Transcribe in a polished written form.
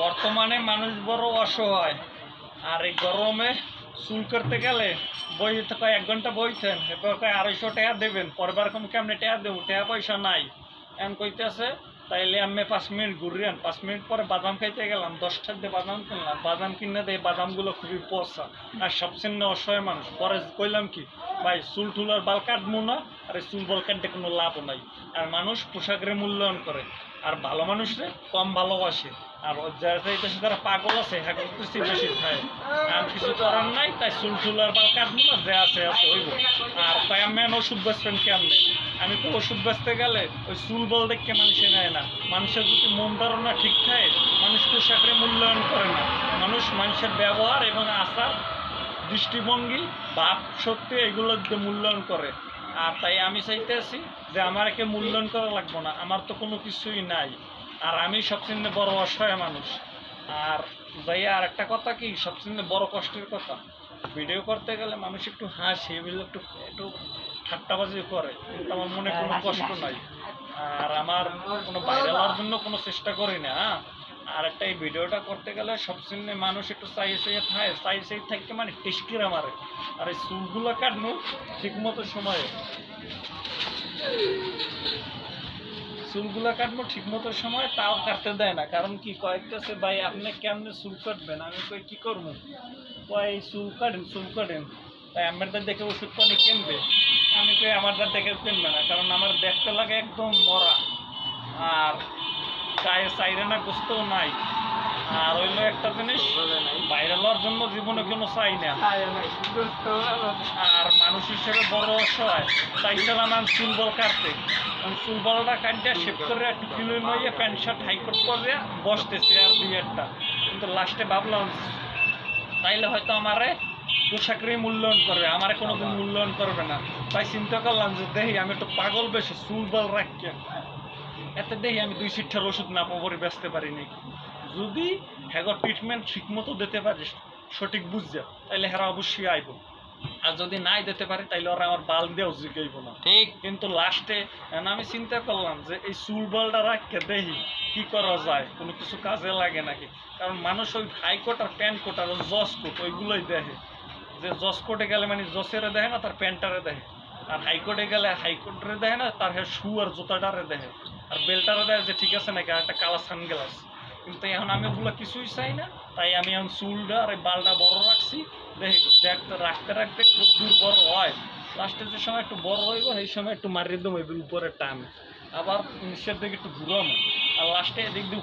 বর্তমানে মানুষ বড় অসহায়, আর এই গরমে চুল করতে গেলে বইতে কয় 1 ঘন্টা বইছেন, এরপর কয় 250 টাকা দেবেন, পরবার কম কেমনে টাকা দেবো, টাকা পয়সা নাই। এমন কইতেছে তাইলে আমি 5 মিনিট ঘুরিয়ান, 5 মিনিট পরে বাদাম খাইতে গেলাম, 10 টাকা দিয়ে বাদাম কিনলাম, বাদাম কিনে দেয় বাদামগুলো খুবই পচা। আর সবচেয়ে অসহায় মানুষ। পরে কইলাম কি ভাই চুল টুলার বাল কাটবো না, আর এই চুল বল কাটতে কোনো লাভও নাই। আর মানুষ পোশাকের মূল্যায়ন করে, আর ভালো মানুষরে কম ভালোবাসে। আর যারা পাগল আছে হ্যাঁ কিছু বেশি খায়, আর কিছু করার নাই, তাই চুল টুলার বাল কাটবো না, যে আছে আছে ওইব। আর তাই আমি ওষুধ বেচবেন কেমনে? আমি তো ওষুধ বেচতে গেলে ওই চুল বল দেখে মানুষে নেয় না। মানুষের যদি মন ধারণা ঠিক থাকে, মানুষ পোশাকের মূল্যায়ন করে না। মানুষের ব্যবহার এবং আচার, দৃষ্টিভঙ্গি, ভাব, সত্যি এগুলো মূল্যায়ন করে। আর তাই আমি চাইতেছি যে আমাকে মূল্যায়ন করা লাগবে না, আমার তো কোনো কিছুই নাই, আর আমি সবচেয়ে বড় অসহায় মানুষ। আর যাই আর একটা কথা কি, সবচেয়ে বড় কষ্টের কথা, ভিডিও করতে গেলে মানুষ একটু হাসে, একটু একটু ঠাট্টাবাজি করে, কিন্তু আমার মনে কোনো কষ্ট নাই। আর আমার কোনো ভাইরাল হওয়ার জন্য কোনো চেষ্টা করি না। আর একটা এই ভিডিওটা করতে গেলে সবচেয়ে মানুষ একটু চাই থাকতে মানে টেস্কিরা মারে। আর এই চুলগুলো কাটবো ঠিক মতো সময়ে, তাও কাটতে দেয় না। কারণ কি কয়েকটাছে ভাই আপনি কেমনে চুল কাটবেন, আমি কই কি করবো, কয় চুল কাটেন। তাই আমার দেখে ওষুধ পানি কিনবে, আমি কই আমার দেখে কিনবে না, কারণ আমার দেখতে লাগে একদম মরা, আর গায়ে সাইরেনা গোস্তও নাই। আর হইলো একটা জিনিস, ভাইরাল হওয়ার জন্য জীবনে কোনো চাই না। আর মানুষ হিসেবে বড় অসহায়, চাইছিলাম আমি চুল বল কাটতে, চুল বলটা কাটিয়ে শেপ করে একটু কিলো নিয়ে প্যান্ট শার্ট হাইকোট করে বসতেছে আর 2-1টা, কিন্তু লাস্টে ভাবলাম তাইলে হয়তো আমারে পোশাকেরই মূল্যায়ন করবে, আমার কোনোদিন মূল্যায়ন করবে না। তাই চিন্তা করলাম যে দেখি আমি একটু পাগল বেশি চুল বল রাখি, এতে দেখি আমি 2 শিক্ষার ওষুধ না পাবো বেচতে পারিনি। যদি হ্যাঁ ট্রিটমেন্ট ঠিক মতো দিতে পারিস, সঠিক বুঝছে, তাইলে হেরা অবশ্যই আইব। আর যদি নাই দিতে পারে তাইলে ওরা আমার বাল দিয়েও জিগাইব না, ঠিক। কিন্তু লাস্টে আমি চিন্তা করলাম যে এই চুল বলটা রাখতে দেখি কি করা যায়, কোনো কিছু কাজে লাগে নাকি। কারণ মানুষ ওই হাইকোট আর প্যান্ট কোট আর জস কোট ওইগুলোই দেখে, যে জস কোটে গেলে মানে জসেরে দেখে না, তার প্যান্টারে দেখে। আর হাইকোর্টে গেলে হাইকোর্টে দেখে না, তার শু আর জুতাটারে দেখে, আর বেলটারে দেখে যে ঠিক আছে নাকি, আর একটা কালা সানগ্লাস। কিন্তু এখন আমি ওগুলো কিছুই চাই না, তাই আমি এখন চুলটা আর এই বালটা বড় রাখছি। দেখতে রাখতে খুব দূর বড় হয়, লাস্টে যে সময় একটু বড় হইব সেই সময় একটু মারিয়ে দেবো উপরে টান, আবার নিচের দিকে একটু ঘুরাবো, আর লাস্টে এদিক দিয়ে